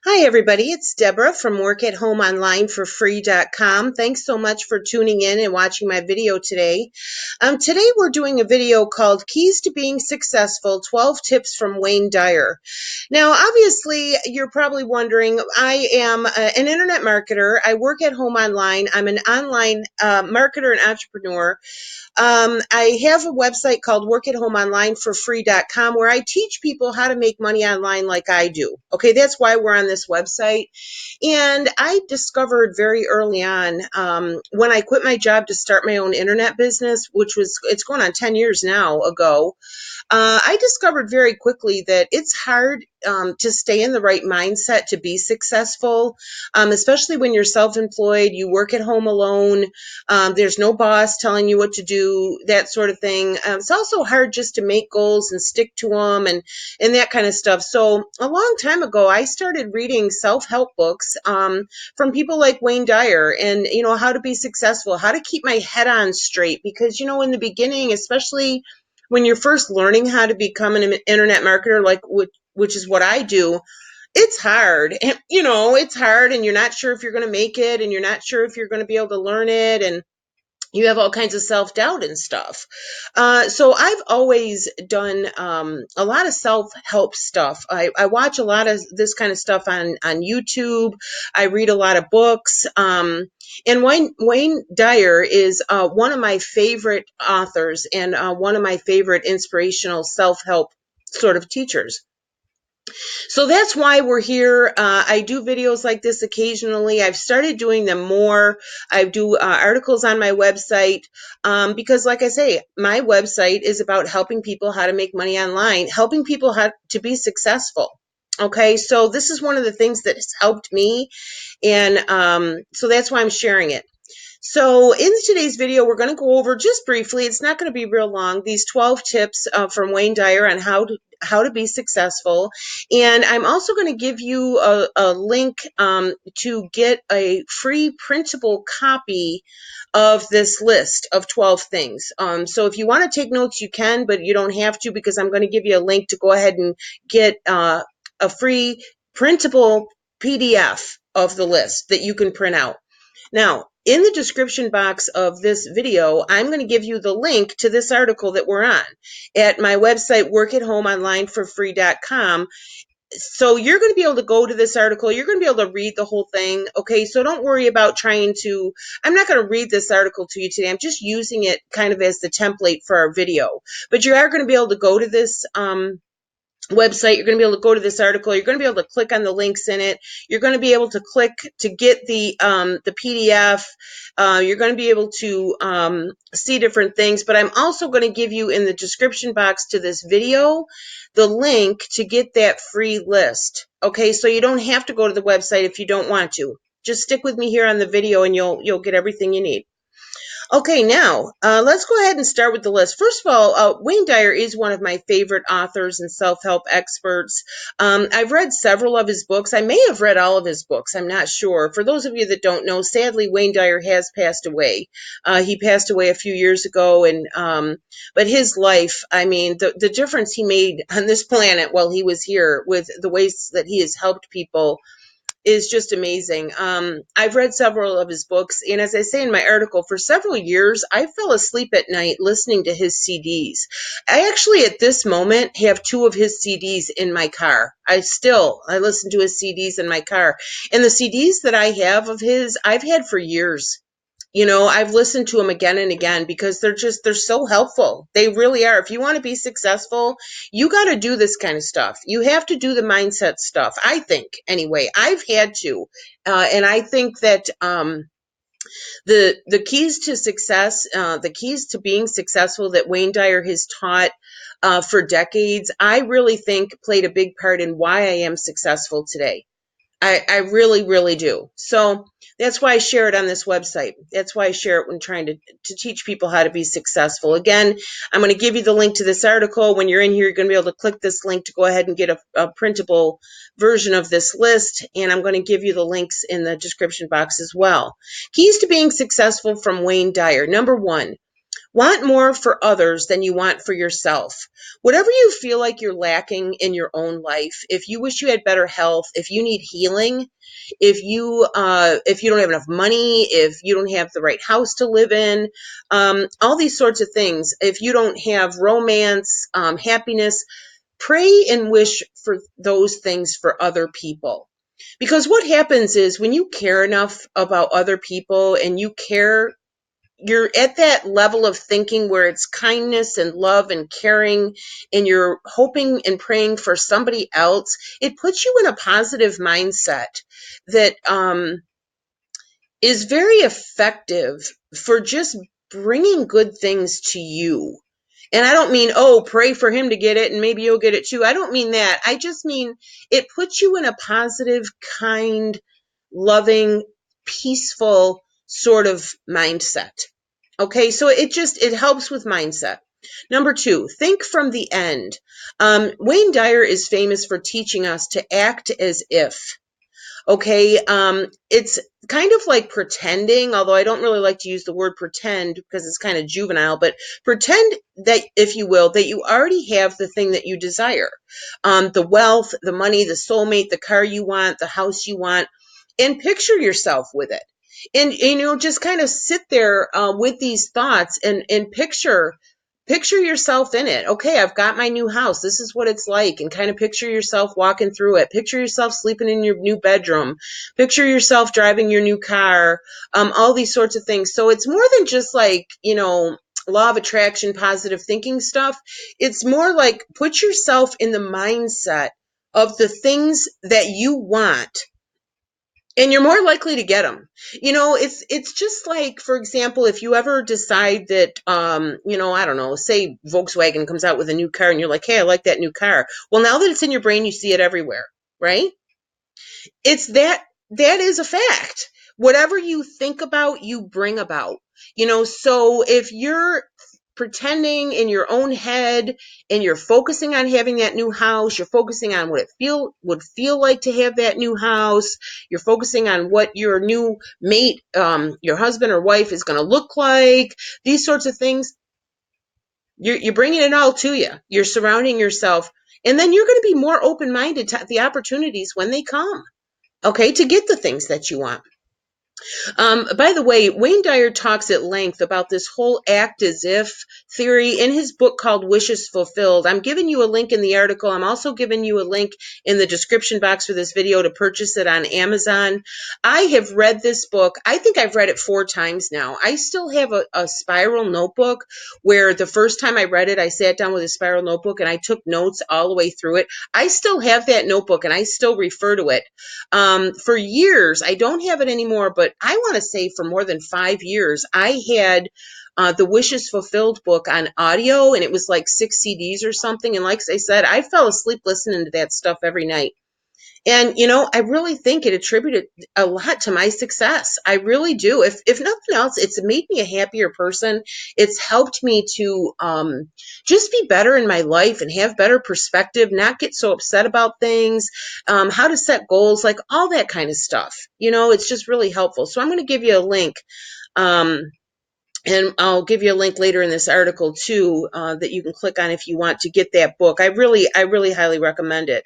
Hi, everybody. It's Deborah from workathomeonlineforfree.com. Thanks so much for tuning in and watching my video today. Today, we're doing a video called Keys to Being Successful 12 Tips from Wayne Dyer. Now, obviously, you're probably wondering, I am an internet marketer. I work at home online. I'm an online marketer and entrepreneur. I have a website called workathomeonlineforfree.com where I teach people how to make money online like I do. Okay, that's why we're on this website. And I discovered very early on when I quit my job to start my own internet business, it's going on 10 years now ago. I discovered very quickly that it's hard to stay in the right mindset to be successful, especially when you're self-employed, you work at home alone, there's no boss telling you what to do, that sort of thing. It's also hard just to make goals and stick to them and that kind of stuff. So a long time ago, I started reading self-help books from people like Wayne Dyer and, how to be successful, how to keep my head on straight. Because, in the beginning, especially when you're first learning how to become an internet marketer, which is what I do, it's hard. And, it's hard, and you're not sure if you're going to make it, and you're not sure if you're going to be able to learn it, and you have all kinds of self-doubt and stuff. So I've always done a lot of self-help stuff. I watch a lot of this kind of stuff on YouTube. I read a lot of books. And Wayne Dyer is one of my favorite authors and one of my favorite inspirational self-help sort of teachers. So that's why we're here. I do videos like this occasionally. I've started doing them more. I do articles on my website because, like I say, my website is about helping people how to make money online, helping people how to be successful. Okay, so this is one of the things that has helped me, and so that's why I'm sharing it. So in today's video, we're going to go over just briefly, it's not going to be real long, these 12 tips from Wayne Dyer on how to be successful. And I'm also going to give you a link to get a free printable copy of this list of 12 things. So if you want to take notes, you can, but you don't have to, because I'm going to give you a link to go ahead and get a free printable PDF of the list that you can print out. Now, in the description box of this video, I'm going to give you the link to this article that we're on at my website, workathomeonlineforfree.com. So you're going to be able to go to this article. You're going to be able to read the whole thing. Okay, so don't worry about I'm not going to read this article to you today. I'm just using it kind of as the template for our video. But you are going to be able to go to this website. You're going to be able to go to this article. You're going to be able to click on the links in it. You're going to be able to click to get the PDF. You're going to be able to see different things. But I'm also going to give you in the description box to this video the link to get that free list. Okay, so you don't have to go to the website if you don't want to. Just stick with me here on the video, and you'll get everything you need. Okay, now let's go ahead and start with the list. First of all, Wayne Dyer is one of my favorite authors and self-help experts. I've read several of his books. I may have read all of his books. I'm not sure. For those of you that don't know, sadly, Wayne Dyer has passed away. He passed away a few years ago, and but his life, I mean, the difference he made on this planet while he was here with the ways that he has helped people is just amazing. I've read several of his books, and as I say in my article, for several years, I fell asleep at night listening to his CDs. I actually, at this moment, have 2 of his CDs in my car. I listen to his CDs in my car. And the CDs that I have of his, I've had for years. I've listened to them again and again because they're so helpful. They really are. If you want to be successful, you got to do this kind of stuff. You have to do the mindset stuff. I think, anyway, I've had to. And I think that the keys to success, the keys to being successful that Wayne Dyer has taught for decades, I really think played a big part in why I am successful today. I really, really do. So that's why I share it on this website. That's why I share it when trying to teach people how to be successful. Again, I'm going to give you the link to this article. When you're in here, you're going to be able to click this link to go ahead and get a printable version of this list. And I'm going to give you the links in the description box as well. Keys to being successful from Wayne Dyer. Number 1. Want more for others than you want for yourself. Whatever you feel like you're lacking in your own life, if you wish you had better health, if you need healing, if you don't have enough money, if you don't have the right house to live in, all these sorts of things, if you don't have romance, happiness, pray and wish for those things for other people. Because what happens is when you care enough about other people and you're at that level of thinking where it's kindness and love and caring, and you're hoping and praying for somebody else, it puts you in a positive mindset that is very effective for just bringing good things to you. And I don't mean, oh, pray for him to get it and maybe you'll get it too. I don't mean that. I just mean it puts you in a positive, kind, loving, peaceful sort of mindset. Okay, so it helps with mindset. Number two, think from the end. Wayne Dyer is famous for teaching us to act as if. Okay, it's kind of like pretending, although I don't really like to use the word pretend because it's kind of juvenile, but pretend that, if you will, that you already have the thing that you desire. The wealth, the money, the soulmate, the car you want, the house you want, and picture yourself with it. And, just kind of sit there with these thoughts and picture yourself in it. Okay, I've got my new house. This is what it's like. And kind of picture yourself walking through it. Picture yourself sleeping in your new bedroom. Picture yourself driving your new car. All these sorts of things. So it's more than just like, law of attraction, positive thinking stuff. It's more like put yourself in the mindset of the things that you want, and you're more likely to get them. It's just like, for example, if you ever decide that, I don't know, say Volkswagen comes out with a new car and you're like, hey, I like that new car. Well, now that it's in your brain, you see it everywhere, right? It's that is a fact. Whatever you think about, you bring about. So if you're pretending in your own head and you're focusing on having that new house, you're focusing on what it would feel like to have that new house, you're focusing on what your new mate, your husband or wife is going to look like, these sorts of things, you're bringing it all to you. You're surrounding yourself, and then you're going to be more open-minded to the opportunities when they come, okay, to get the things that you want. By the way, Wayne Dyer talks at length about this whole act as if theory in his book called Wishes Fulfilled. I'm giving you a link in the article. I'm also giving you a link in the description box for this video to purchase it on Amazon. I have read this book. I think I've read it 4 times now. I still have a spiral notebook where the first time I read it, I sat down with a spiral notebook and I took notes all the way through it. I still have that notebook and I still refer to it. For years, I don't have it anymore, but I want to say for more than 5 years, I had the Wishes Fulfilled book on audio, and it was like 6 CDs or something. And like I said, I fell asleep listening to that stuff every night. And, I really think it attributed a lot to my success. I really do. If nothing else, it's made me a happier person. It's helped me to just be better in my life and have better perspective, not get so upset about things, how to set goals, like all that kind of stuff. It's just really helpful. So I'm going to give you a link. Um, and I'll give you a link later in this article too, that you can click on if you want to get that book. I really highly recommend it.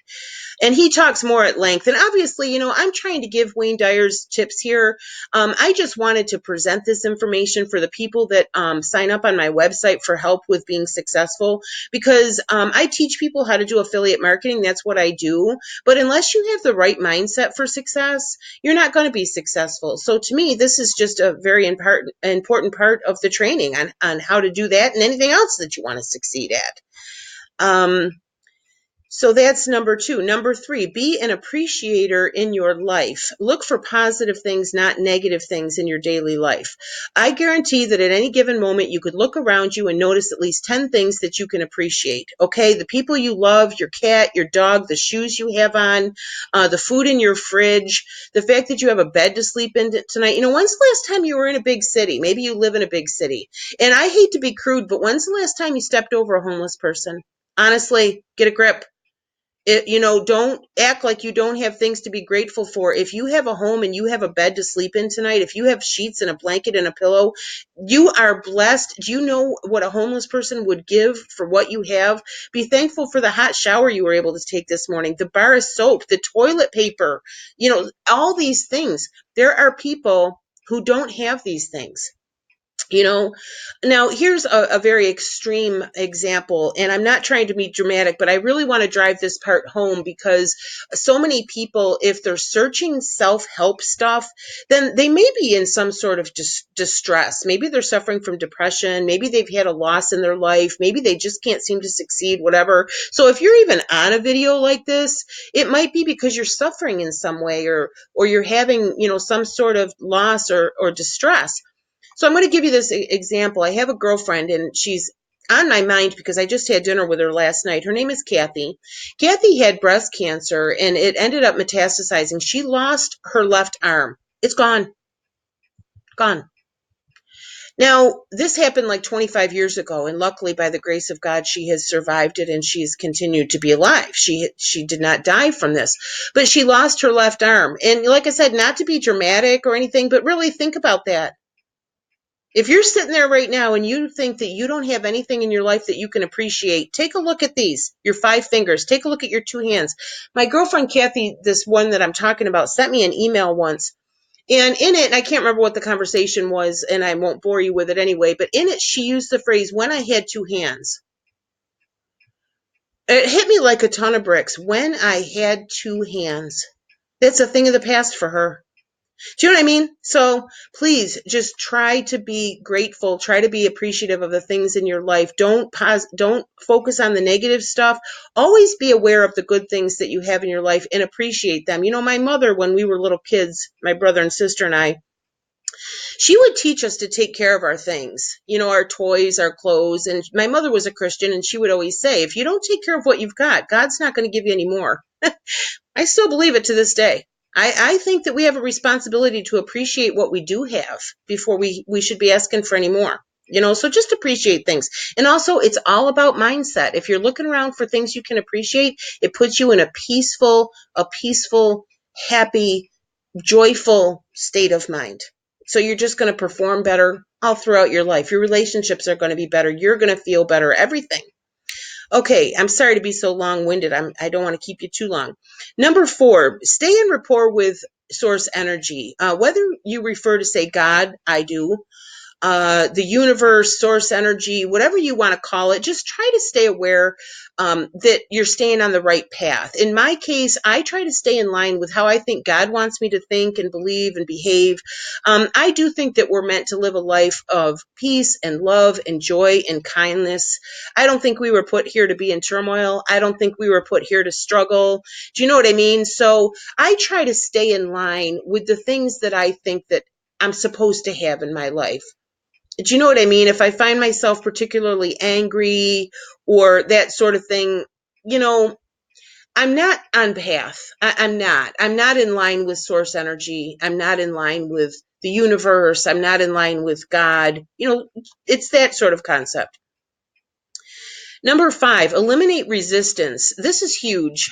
And he talks more at length. And obviously, I'm trying to give Wayne Dyer's tips here. I just wanted to present this information for the people that sign up on my website for help with being successful, because I teach people how to do affiliate marketing. That's what I do. But unless you have the right mindset for success, you're not going to be successful. So to me, this is just a very important part of the training on how to do that and anything else that you want to succeed at. So that's number 2. Number 3, be an appreciator in your life. Look for positive things, not negative things in your daily life. I guarantee that at any given moment, you could look around you and notice at least 10 things that you can appreciate. Okay, the people you love, your cat, your dog, the shoes you have on, the food in your fridge, the fact that you have a bed to sleep in tonight. When's the last time you were in a big city? Maybe you live in a big city. And I hate to be crude, but when's the last time you stepped over a homeless person? Honestly, get a grip. Don't act like you don't have things to be grateful for. If you have a home and you have a bed to sleep in tonight, if you have sheets and a blanket and a pillow, you are blessed. Do you know what a homeless person would give for what you have? Be thankful for the hot shower you were able to take this morning, the bar of soap, the toilet paper, all these things. There are people who don't have these things. you know Now here's a very extreme example, and I'm not trying to be dramatic, but I really want to drive this part home, because so many people, if they're searching self-help stuff, then they may be in some sort of distress. Maybe they're suffering from depression, maybe they've had a loss in their life, maybe they just can't seem to succeed, whatever. So if you're even on a video like this, it might be because you're suffering in some way, or you're having some sort of loss or distress. So I'm going to give you this example. I have a girlfriend, and she's on my mind because I just had dinner with her last night. Her name is Kathy. Kathy had breast cancer, and it ended up metastasizing. She lost her left arm. It's gone. Gone. Now, this happened like 25 years ago, and luckily, by the grace of God, she has survived it, and she's continued to be alive. She did not die from this, but she lost her left arm. And like I said, not to be dramatic or anything, but really think about that. If you're sitting there right now and you think that you don't have anything in your life that you can appreciate, take a look at these, your 5 fingers. Take a look at your 2 hands. My girlfriend, Kathy, this one that I'm talking about, sent me an email once. And in it, and I can't remember what the conversation was, and I won't bore you with it anyway, but in it, she used the phrase, when I had 2 hands. It hit me like a ton of bricks. When I had 2 hands. That's a thing of the past for her. Do you know what I mean? So please just try to be grateful. Try to be appreciative of the things in your life. Don't focus on the negative stuff. Always be aware of the good things that you have in your life and appreciate them. My mother, when we were little kids, my brother and sister and I, she would teach us to take care of our things, our toys, our clothes. And my mother was a Christian, and she would always say, if you don't take care of what you've got, God's not going to give you any more. I still believe it to this day. I think that we have a responsibility to appreciate what we do have before we should be asking for any more. So just appreciate things. And also, it's all about mindset. If you're looking around for things you can appreciate, it puts you in a peaceful, happy, joyful state of mind. So you're just going to perform better all throughout your life. Your relationships are going to be better. You're going to feel better. Everything. Okay, I'm sorry to be so long-winded. I don't want to keep you too long. Number 4, stay in rapport with source energy. Whether you refer to, say, God, I do, the universe, source energy, whatever you want to call it, just try to stay aware that you're staying on the right path. In my case, I try to stay in line with how I think God wants me to think and believe and behave. I do think that we're meant to live a life of peace and love and joy and kindness. I don't think we were put here to be in turmoil. I don't think we were put here to struggle. Do you know what I mean? So I try to stay in line with the things that I think that I'm supposed to have in my life. Do you know what I mean? If I find myself particularly angry or that sort of thing, you know, I'm not on path. I'm not. I'm not in line with source energy. I'm not in line with the universe. I'm not in line with God. It's that sort of concept. Number 5, eliminate resistance. This is huge.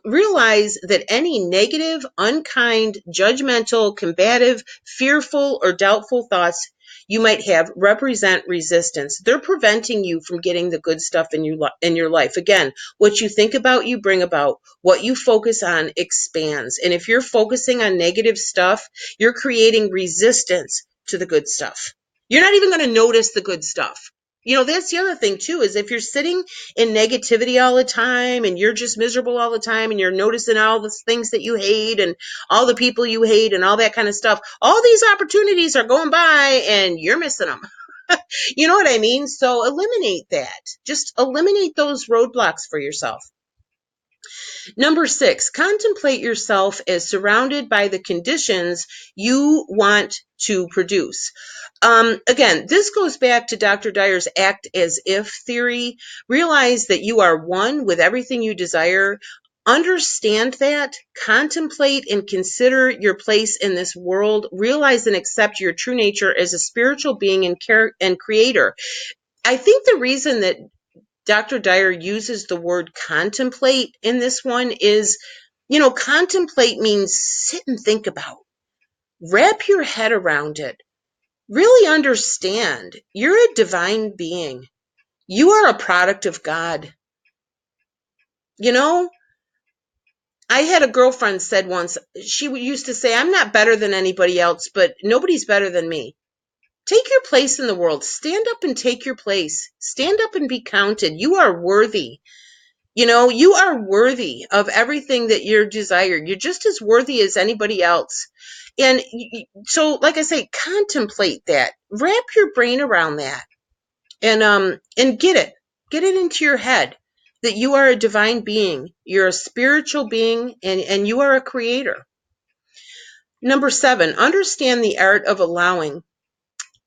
Realize that any negative, unkind, judgmental, combative, fearful, or doubtful thoughts you might have represent resistance. They're preventing you from getting the good stuff in your life. Again, what you think about, you bring about. What you focus on expands. And if you're focusing on negative stuff, you're creating resistance to the good stuff. You're not even going to notice the good stuff. That's the other thing too, is if you're sitting in negativity all the time and you're just miserable all the time and you're noticing all the things that you hate and all the people you hate and all that kind of stuff, all these opportunities are going by and you're missing them. You know what I mean? So eliminate that. Just eliminate those roadblocks for yourself. Number 6, contemplate yourself as surrounded by the conditions you want to produce. Again, this goes back to Dr. Dyer's act as if theory. Realize that you are one with everything you desire. Understand that, contemplate and consider your place in this world. Realize and accept your true nature as a spiritual being and creator. I think the reason that Dr. Dyer uses the word contemplate in this one is, contemplate means sit and think about, wrap your head around it, really understand you're a divine being. You are a product of God. You know, I had a girlfriend said once, she used to say, I'm not better than anybody else, but nobody's better than me. Take your place in the world. Stand up and take your place. Stand up and be counted. You are worthy. You are worthy of everything that you desire. You're just as worthy as anybody else. And so, like I say, contemplate that. Wrap your brain around that, and get it into your head that you are a divine being. You're a spiritual being, and you are a creator. Number 7, understand the art of allowing.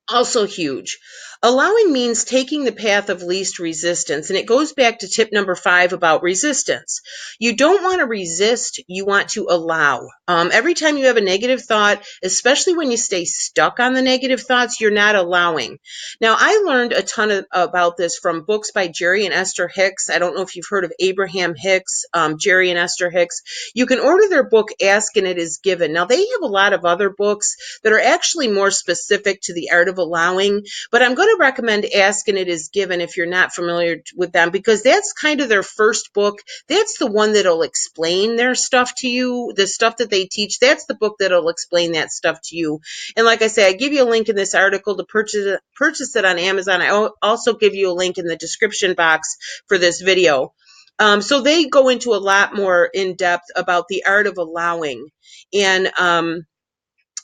Also huge. Allowing means taking the path of least resistance. And it goes back to tip number 5 about resistance. You don't want to resist, you want to allow. Every time you have a negative thought, especially when you stay stuck on the negative thoughts, you're not allowing. Now, I learned a ton about this from books by Jerry and Esther Hicks. I don't know if you've heard of Abraham Hicks, Jerry and Esther Hicks. You can order their book, Ask and It Is Given. Now, they have a lot of other books that are actually more specific to the art of allowing, but I'm going to recommend Ask and It Is Given if you're not familiar with them, because that's kind of their first book. That's the one that'll explain their stuff to you, the stuff that they teach. That's the book that'll explain that stuff to you. And like I say, I give you a link in this article to purchase it on Amazon. I also give you a link in the description box for this video. So they go into a lot more in depth about the art of allowing. And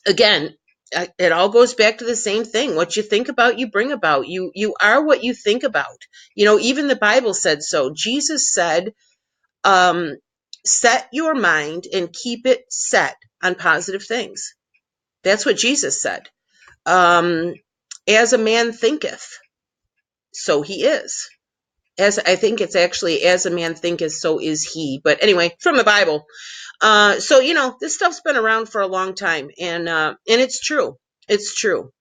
again, it all goes back to the same thing. What you think about, you bring about. You are what you think about. Even the Bible said so. Jesus said, set your mind and keep it set on positive things. That's what Jesus said. As a man thinketh, so he is. As I think it's actually, as a man thinketh, so is he. But anyway, from the Bible. So this stuff's been around for a long time, and it's true. It's true.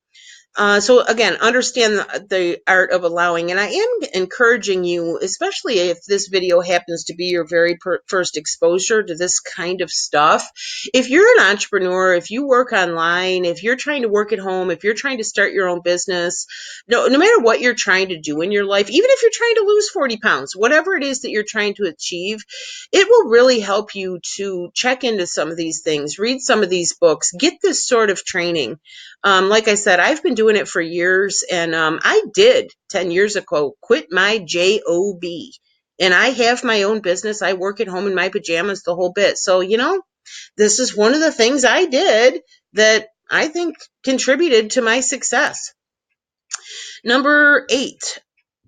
So again, understand the art of allowing. And I am encouraging you, especially if this video happens to be your very first exposure to this kind of stuff. If you're an entrepreneur, if you work online, if you're trying to work at home, if you're trying to start your own business, no matter what you're trying to do in your life, even if you're trying to lose 40 pounds, whatever it is that you're trying to achieve, it will really help you to check into some of these things, read some of these books, get this sort of training. Like I said, I've been doing it for years, and I did 10 years ago quit my job, and I have my own business. I work at home in my pajamas, the whole bit. So, this is one of the things I did that I think contributed to my success. Number 8,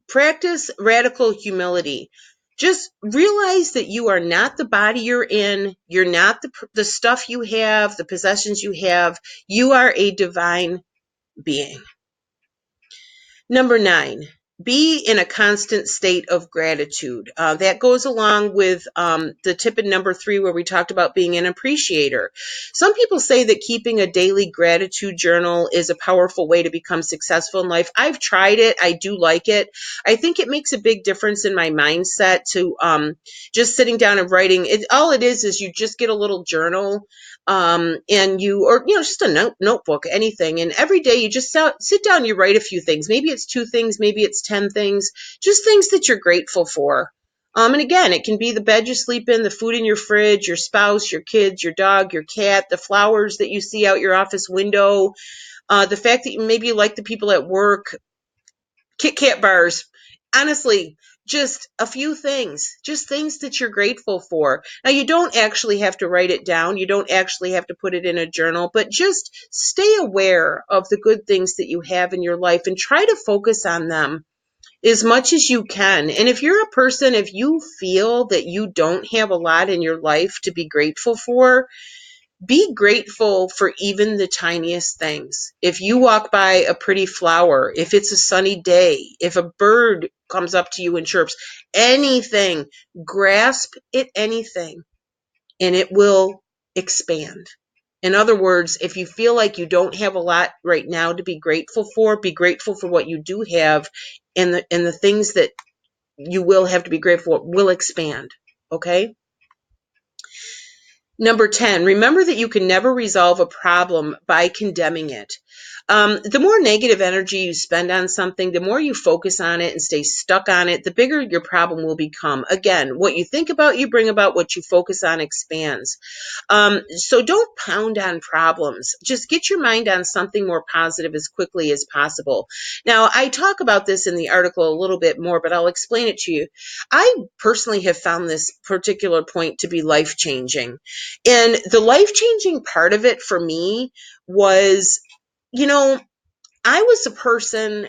practice radical humility. Just realize that you are not the body you're in. You're not the stuff you have, the possessions you have. You are a divine being. Number 9, be in a constant state of gratitude. That goes along with the tip in number 3, where we talked about being an appreciator. Some people say that keeping a daily gratitude journal is a powerful way to become successful in life. I've tried it. I do like it. I think it makes a big difference in my mindset to just sitting down and writing. All it is you just get a little journal, and just a notebook, anything. And every day you just sit down, you write a few things. Maybe it's 2 things, maybe it's 10 things, just things that you're grateful for. And again, it can be the bed you sleep in, the food in your fridge, your spouse, your kids, your dog, your cat, the flowers that you see out your office window, the fact that maybe you like the people at work, Kit Kat bars. Honestly, just a few things, just things that you're grateful for. Now, you don't actually have to write it down. You don't actually have to put it in a journal, but just stay aware of the good things that you have in your life and try to focus on them as much as you can. And if you're a person, if you feel that you don't have a lot in your life to be grateful for, be grateful for even the tiniest things. If you walk by a pretty flower, if it's a sunny day, if a bird comes up to you and chirps, anything, grasp at anything, and it will expand. In other words, if you feel like you don't have a lot right now to be grateful for, be grateful for what you do have, and the things that you will have to be grateful for will expand. Okay. Number 10, remember that you can never resolve a problem by condemning it. The more negative energy you spend on something, the more you focus on it and stay stuck on it, the bigger your problem will become. Again, what you think about, you bring about. What you focus on expands. So don't pound on problems. Just get your mind on something more positive as quickly as possible. Now, I talk about this in the article a little bit more, but I'll explain it to you. I personally have found this particular point to be life-changing. And the life-changing part of it for me was, you know, I was a person,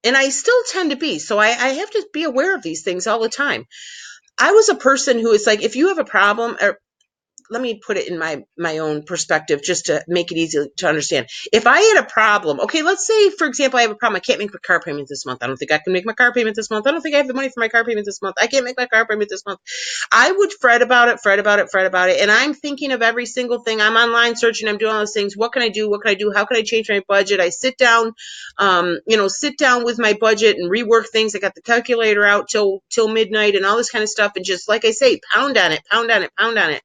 and I still tend to be, so I have to be aware of these things all the time. I was a person who is like, if you have a problem, or let me put it in my own perspective just to make it easy to understand. If I had a problem, okay, let's say, for example, I have a problem. I can't make my car payment this month. I don't think I can make my car payment this month. I don't think I have the money for my car payment this month. I can't make my car payment this month. I would fret about it, fret about it, fret about it. And I'm thinking of every single thing. I'm online searching. I'm doing all those things. What can I do? What can I do? How can I change my budget? I sit down with my budget and rework things. I got the calculator out till midnight and all this kind of stuff. And just like I say, pound on it, pound on it, pound on it.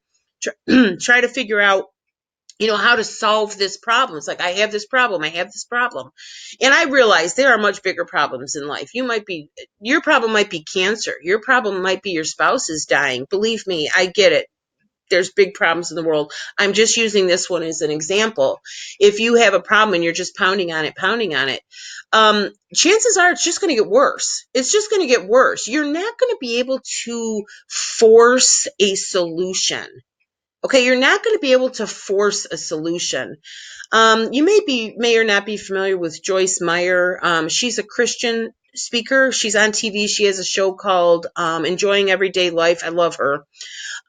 Try to figure out, how to solve this problem. It's like, I have this problem. I have this problem. And I realize there are much bigger problems in life. Your problem might be cancer. Your problem might be your spouse is dying. Believe me, I get it. There's big problems in the world. I'm just using this one as an example. If you have a problem and you're just pounding on it, chances are it's just going to get worse. It's just going to get worse. You're not going to be able to force a solution. Okay, you're not going to be able to force a solution. You may or not be familiar with Joyce Meyer. She's a Christian speaker. She's on TV. She has a show called Enjoying Everyday Life. I love her.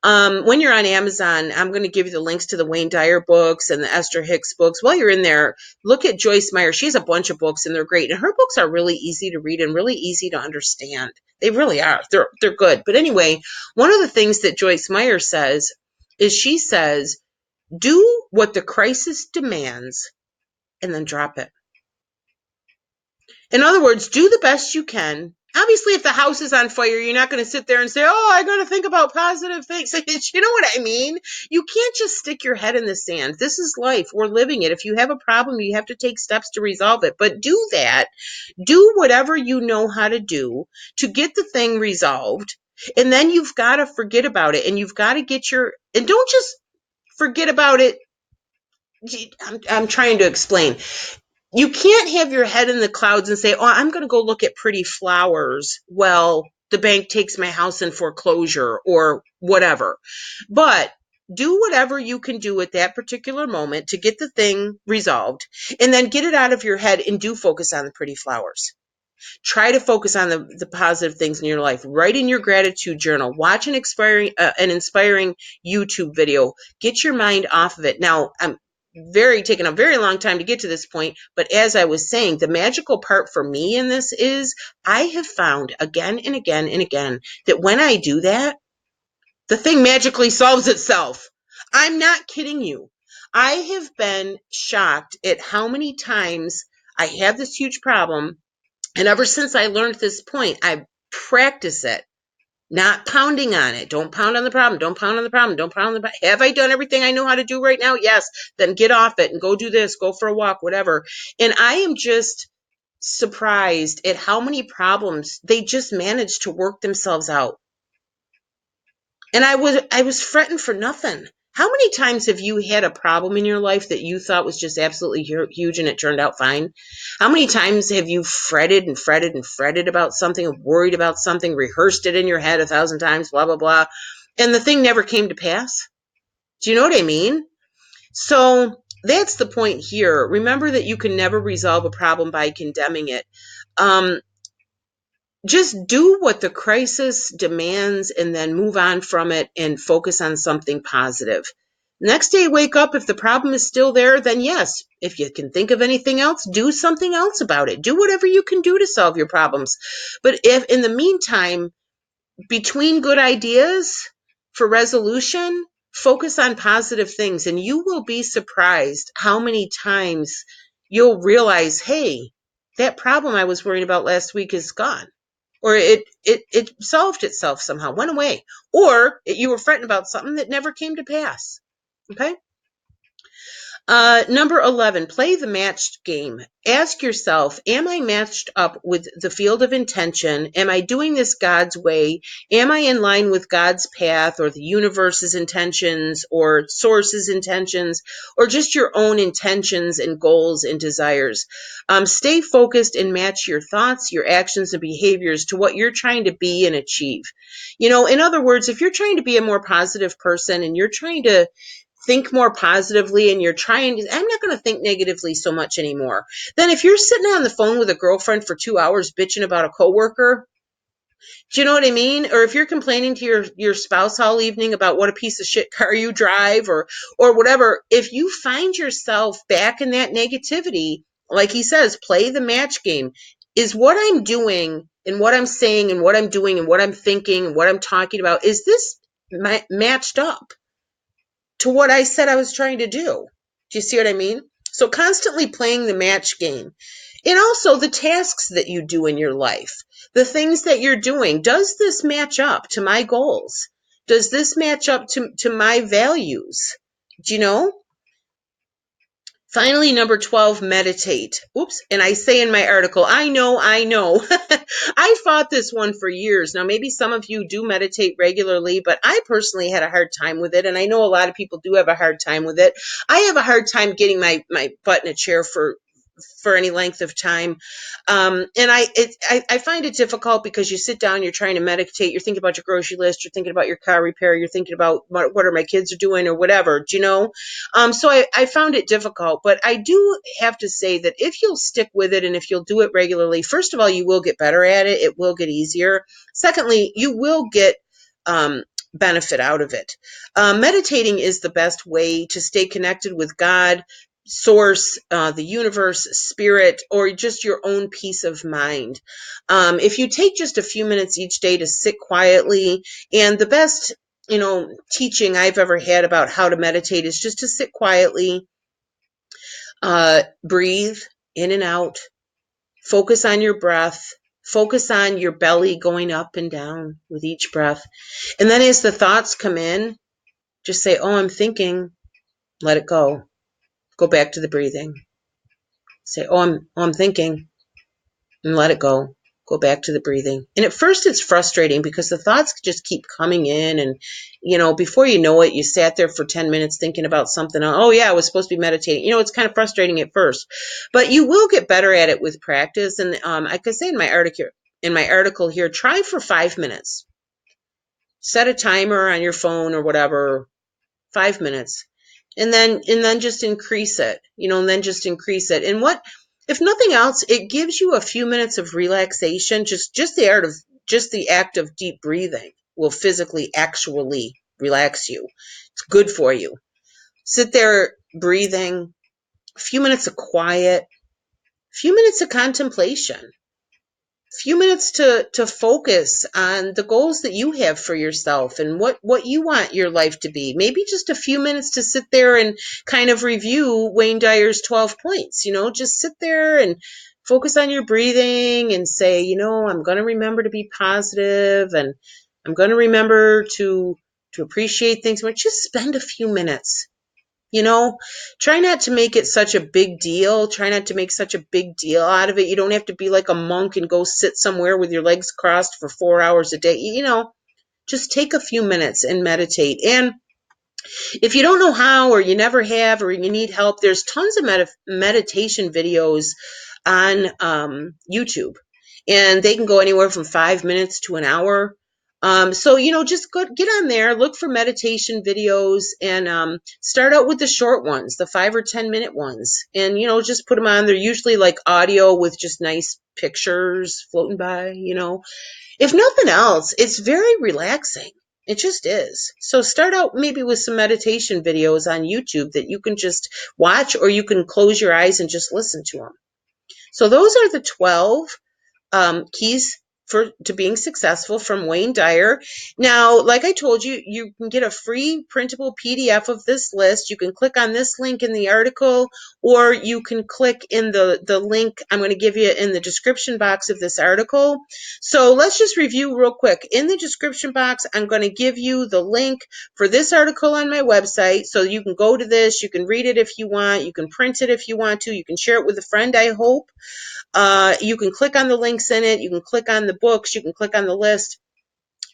When you're on Amazon, I'm going to give you the links to the Wayne Dyer books and the Esther Hicks books. While you're in there, look at Joyce Meyer. She has a bunch of books, and they're great. And her books are really easy to read and really easy to understand. They really are. They're good. But anyway, one of the things that Joyce Meyer says is she says, do what the crisis demands and then drop it. In other words, do the best you can. Obviously, if the house is on fire, you're not going to sit there and say, oh, I got to think about positive things. You know what I mean? You can't just stick your head in the sand. This is life. We're living it. If you have a problem, you have to take steps to resolve it. But do that. Do whatever you know how to do to get the thing resolved. And then you've got to forget about it. And you've got to and don't just forget about it. I'm trying to explain. You can't have your head in the clouds and say, oh, I'm going to go look at pretty flowers. Well, the bank takes my house in foreclosure or whatever. But do whatever you can do at that particular moment to get the thing resolved, and then get it out of your head and do focus on the pretty flowers. Try to focus on the positive things in your life. Write in your gratitude journal. Watch an inspiring YouTube video. Get your mind off of it. Now, I'm taking a very long time to get to this point, but as I was saying, the magical part for me in this is I have found again and again and again that when I do that, the thing magically solves itself. I'm not kidding you. I have been shocked at how many times I have this huge problem, and ever since I learned this point, I practice it. Not pounding on it. Don't pound on the problem. Don't pound on the problem. Don't pound on the problem. Have I done everything I know how to do right now? Yes. Then get off it and go do this. Go for a walk, whatever. And I am just surprised at how many problems they just managed to work themselves out. And I was fretting for nothing. How many times have you had a problem in your life that you thought was just absolutely huge and it turned out fine? How many times have you fretted and fretted and fretted about something, worried about something, rehearsed it in your head 1,000 times, blah, blah, blah, and the thing never came to pass? Do you know what I mean? So that's the point here. Remember that you can never resolve a problem by condemning it. Just do what the crisis demands and then move on from it and focus on something positive. Next day, wake up. If the problem is still there, then yes. If you can think of anything else, do something else about it. Do whatever you can do to solve your problems. But if in the meantime, between good ideas for resolution, focus on positive things, and you will be surprised how many times you'll realize, hey, that problem I was worried about last week is gone. or it solved itself somehow, went away, or you were fretting about something that never came to pass. Okay. Number 11, play the matched game. Ask yourself, am I matched up with the field of intention? Am I doing this God's way? Am I in line with God's path or the universe's intentions or source's intentions or just your own intentions and goals and desires? Stay focused and match your thoughts, your actions, and behaviors to what you're trying to be and achieve. In other words, if you're trying to be a more positive person and you're trying to think more positively and you're trying to, I'm not going to think negatively so much anymore. Then if you're sitting on the phone with a girlfriend for 2 hours bitching about a coworker, do you know what I mean? Or if you're complaining to your spouse all evening about what a piece of shit car you drive or whatever, if you find yourself back in that negativity, like he says, play the match game. Is what I'm doing and what I'm saying and what I'm doing and what I'm thinking and what I'm talking about, is this matched up to what I said I was trying to do? Do you see what I mean? So constantly playing the match game. And also the tasks that you do in your life, the things that you're doing. Does this match up to my goals? Does this match up to my values? Do you know? Finally, number 12, meditate. Oops. And I say in my article, I know. I fought this one for years. Now, maybe some of you do meditate regularly, but I personally had a hard time with it. And I know a lot of people do have a hard time with it. I have a hard time getting my butt in a chair for any length of time. And I find it difficult because you sit down, you're trying to meditate, you're thinking about your grocery list, you're thinking about your car repair, you're thinking about what are my kids are doing or whatever, do you know? So I found it difficult, but I do have to say that if you'll stick with it and if you'll do it regularly, first of all, you will get better at it. It will get easier. Secondly, you will get benefit out of it. Meditating is the best way to stay connected with God, source, the universe, spirit, or just your own peace of mind. If you take just a few minutes each day to sit quietly, and the best teaching I've ever had about how to meditate is just to sit quietly, breathe in and out, focus on your breath, focus on your belly going up and down with each breath. And then as the thoughts come in, just say, oh, I'm thinking, let it go. Go back to the breathing. Say, I'm thinking, and let it go. Go back to the breathing. And at first it's frustrating because the thoughts just keep coming in, and before you know it, you sat there for 10 minutes thinking about something. Oh yeah, I was supposed to be meditating. It's kind of frustrating at first, but you will get better at it with practice. And I could say in my article here, try for 5 minutes. Set a timer on your phone or whatever, 5 minutes. And then just increase it, And what, if nothing else, it gives you a few minutes of relaxation. Just the act of deep breathing will physically actually relax you. It's good for you. Sit there breathing, a few minutes of quiet, a few minutes of contemplation, few minutes to focus on the goals that you have for yourself and what you want your life to be. Maybe just a few minutes to sit there and kind of review Wayne Dyer's 12 points. Just sit there and focus on your breathing and say, I'm going to remember to be positive, and I'm going to remember to appreciate things. But just spend a few minutes. Try not to make it such a big deal. Try not to make such a big deal out of it. You don't have to be like a monk and go sit somewhere with your legs crossed for 4 hours a day. Just take a few minutes and meditate. And if you don't know how, or you never have, or you need help, there's tons of meditation videos on YouTube, and they can go anywhere from 5 minutes to an hour. So, just get on there, look for meditation videos, and start out with the short ones, the 5 or 10 minute ones, and, just put them on. They're usually like audio with just nice pictures floating by. If nothing else, it's very relaxing. It just is. So start out maybe with some meditation videos on YouTube that you can just watch, or you can close your eyes and just listen to them. So those are the 12 keys to being successful from Wayne Dyer. Now, like I told you, you can get a free printable PDF of this list. You can click on this link in the article, or you can click in the link I'm going to give you in the description box of this article. So let's just review real quick. In the description box, I'm going to give you the link for this article on my website. So you can go to this, you can read it if you want, you can print it if you want to, you can share it with a friend, I hope. You can click on the links in it. You can click on the books. You can click on the list.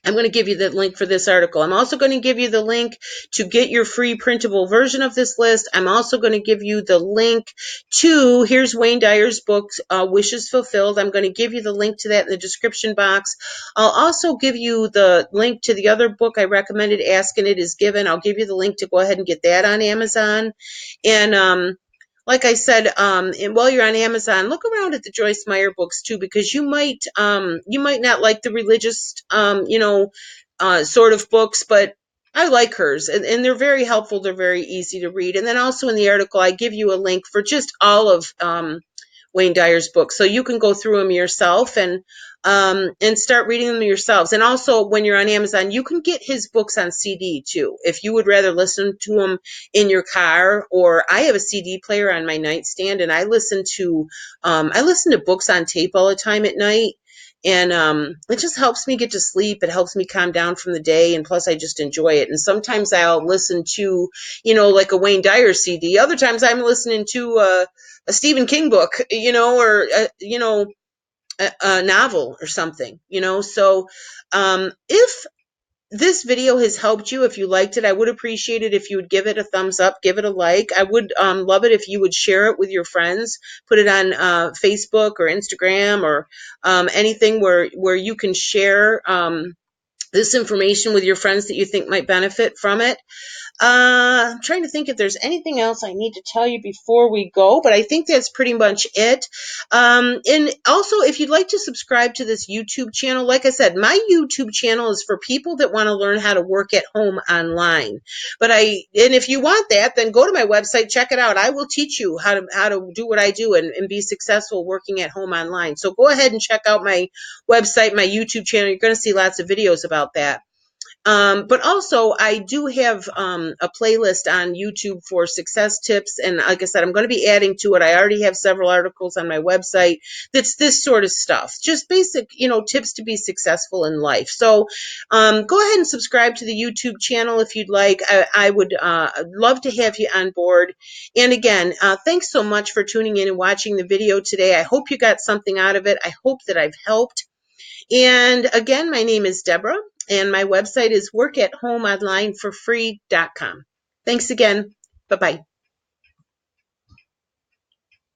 I'm going to give you the link for this article. I'm also going to give you the link to get your free printable version of this list. I'm also going to give you the link to, here's Wayne Dyer's book, Wishes Fulfilled. I'm going to give you the link to that in the description box. I'll also give you the link to the other book I recommended, Asking It Is Given. I'll give you the link to go ahead and get that on Amazon. And like I said, and while you're on Amazon, look around at the Joyce Meyer books too, because you might not like the religious, sort of books, but I like hers, and they're very helpful. They're very easy to read. And then also in the article, I give you a link for just all of Wayne Dyer's books, so you can go through them yourself and start reading them yourselves. And also, when you're on Amazon, you can get his books on CD too, if you would rather listen to them in your car. Or I have a CD player on my nightstand, and I listen to books on tape all the time at night. And it just helps me get to sleep. It helps me calm down from the day, and plus I just enjoy it. And sometimes I'll listen to, like a Wayne Dyer CD. Other times I'm listening to a Stephen King book, or a novel or something. So if this video has helped you, if you liked it, I would appreciate it if you would give it a thumbs up, give it a like. I would love it if you would share it with your friends, put it on Facebook or Instagram, or anything where you can share this information with your friends that you think might benefit from it. I'm trying to think if there's anything else I need to tell you before we go, but I think that's pretty much it. And also, if you'd like to subscribe to this YouTube channel, like I said, my YouTube channel is for people that want to learn how to work at home online. And if you want that, then go to my website, check it out. I will teach you how to do what I do and be successful working at home online. So go ahead and check out my website, my YouTube channel. You're going to see lots of videos about that. But also, I do have a playlist on YouTube for success tips. And like I said, I'm going to be adding to it. I already have several articles on my website that's this sort of stuff. Just basic, tips to be successful in life. So go ahead and subscribe to the YouTube channel if you'd like. I would love to have you on board. And again, thanks so much for tuning in and watching the video today. I hope you got something out of it. I hope that I've helped. And again, my name is Deborah, and my website is workathomeonlineforfree.com. Thanks again. Bye-bye.